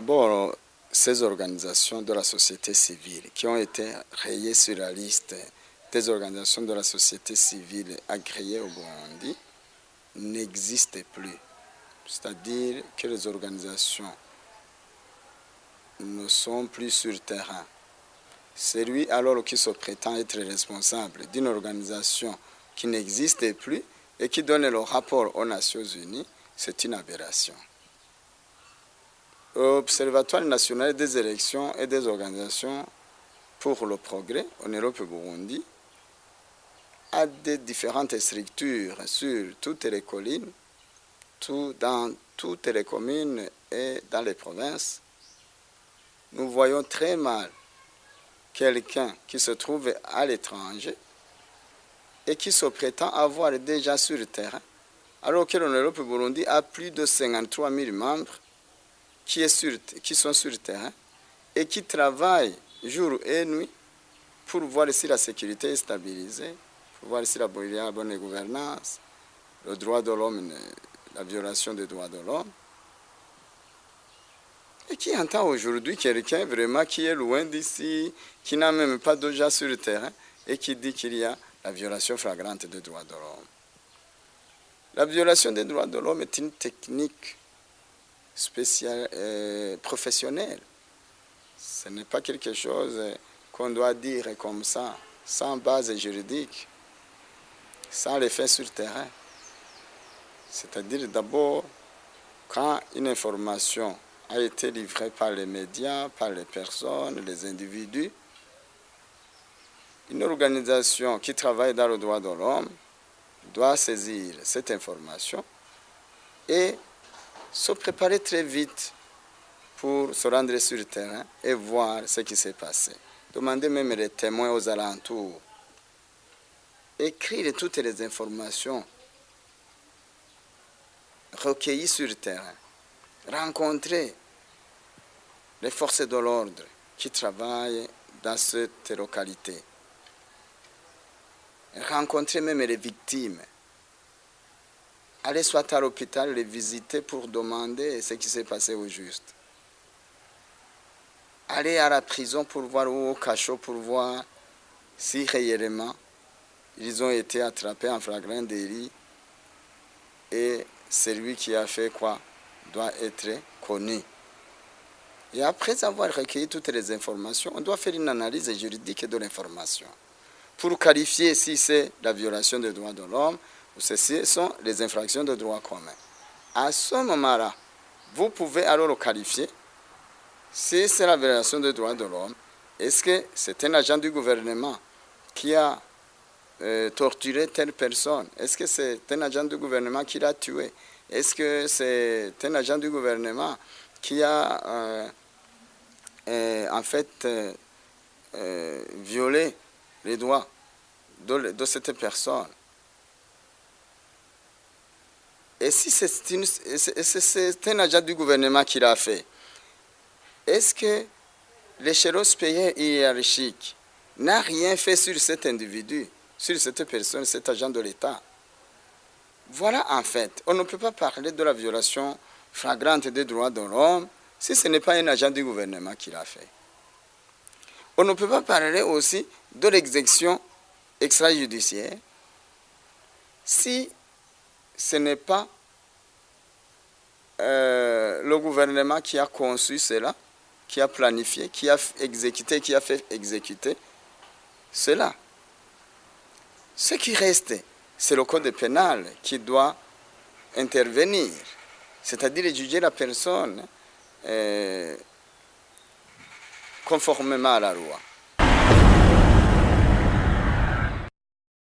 D'abord, ces organisations de la société civile qui ont été rayées sur la liste des organisations de la société civile agréées au Burundi n'existent plus. C'est-à-dire que les organisations ne sont plus sur le terrain. C'est lui alors qui se prétend être responsable d'une organisation qui n'existe plus et qui donne le rapport aux Nations Unies, c'est une aberration. L'Observatoire national des élections et des organisations pour le progrès en Europe et Burundi a des différentes structures sur toutes les collines, dans toutes les communes et dans les provinces. Nous voyons très mal quelqu'un qui se trouve à l'étranger et qui se prétend avoir déjà sur le terrain, alors que l'Europe et Burundi a plus de 53 000 membres qui sont sur le terrain et qui travaillent jour et nuit pour voir si la sécurité est stabilisée, pour voir si la bonne gouvernance, le droit de l'homme, la violation des droits de l'homme. Et qui entend aujourd'hui quelqu'un vraiment qui est loin d'ici, qui n'a même pas déjà sur le terrain et qui dit qu'il y a la violation flagrante des droits de l'homme. La violation des droits de l'homme est une technique spéciale, professionnelle. Ce n'est pas quelque chose qu'on doit dire comme ça, sans base juridique, sans l'effet sur le terrain. C'est-à-dire d'abord, quand une information a été livrée par les médias, par les personnes, les individus, une organisation qui travaille dans le droit de l'homme doit saisir cette information et se préparer très vite pour se rendre sur le terrain et voir ce qui s'est passé. Demander même les témoins aux alentours. Écrire toutes les informations recueillies sur le terrain. Rencontrer les forces de l'ordre qui travaillent dans cette localité. Rencontrer même les victimes. Aller soit à l'hôpital, les visiter pour demander ce qui s'est passé au juste. Aller à la prison pour voir, ou au cachot pour voir si réellement ils ont été attrapés en flagrant délit et celui qui a fait quoi doit être connu. Et après avoir recueilli toutes les informations, on doit faire une analyse juridique de l'information pour qualifier si c'est la violation des droits de l'homme ou si ce sont les infractions de droit commun. À ce moment-là, vous pouvez alors le qualifier. Si c'est la violation des droits de l'homme, est-ce que c'est un agent du gouvernement qui a torturé telle personne? Est-ce que c'est un agent du gouvernement qui l'a tué? Est-ce que c'est un agent du gouvernement qui a en fait violé les droits de cette personne? Et si c'est un agent du gouvernement qui l'a fait, est-ce que l'échelon supérieur hiérarchique n'a rien fait sur cet individu, sur cette personne, cet agent de l'État? Voilà en fait, on ne peut pas parler de la violation flagrante des droits de l'homme si ce n'est pas un agent du gouvernement qui l'a fait. On ne peut pas parler aussi de l'exécution extrajudiciaire si ce n'est pas le gouvernement qui a conçu cela, qui a planifié, qui a exécuté, qui a fait exécuter cela. Ce qui reste, c'est le code pénal qui doit intervenir, c'est-à-dire juger la personne conformément à la loi.